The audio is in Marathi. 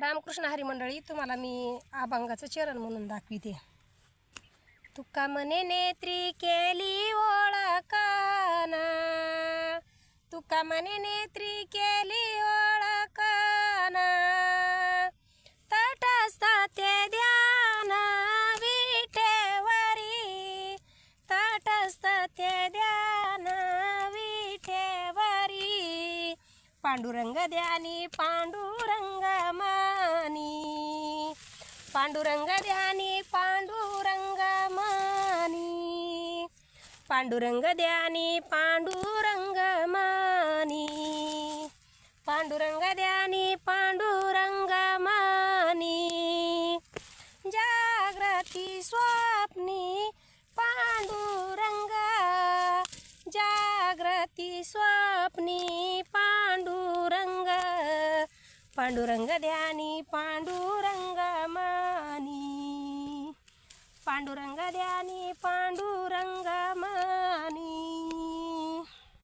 रामकृष्ण हरी मंडळी, तुम्हाला मी अभंगाचं चरण म्हणून दाखविते. तुका मने नेत्री केली ओळखाना, तुका मने नेत्री केली ओळखाना, तटस्थ ते ध्यान विठेवरी, तटस्थ ते ध्यान विठेवरी, पांडुरंग ध्यानी पांडुरंग मानी, पांडुरंग ध्यानी पांडुरंग मानी, पांडुरंग ध्यानी पांडुरंग मानी, पांडुरंग ध्यानी पांडुरंग मानी, जागृती स्वप्नी पांडुरंग, जागृती स्वप्नी पांडुरंग, पांडुरंग ध्यानी पांडुरंग मानी, पांडुरंग ध्यानी पांडुरंग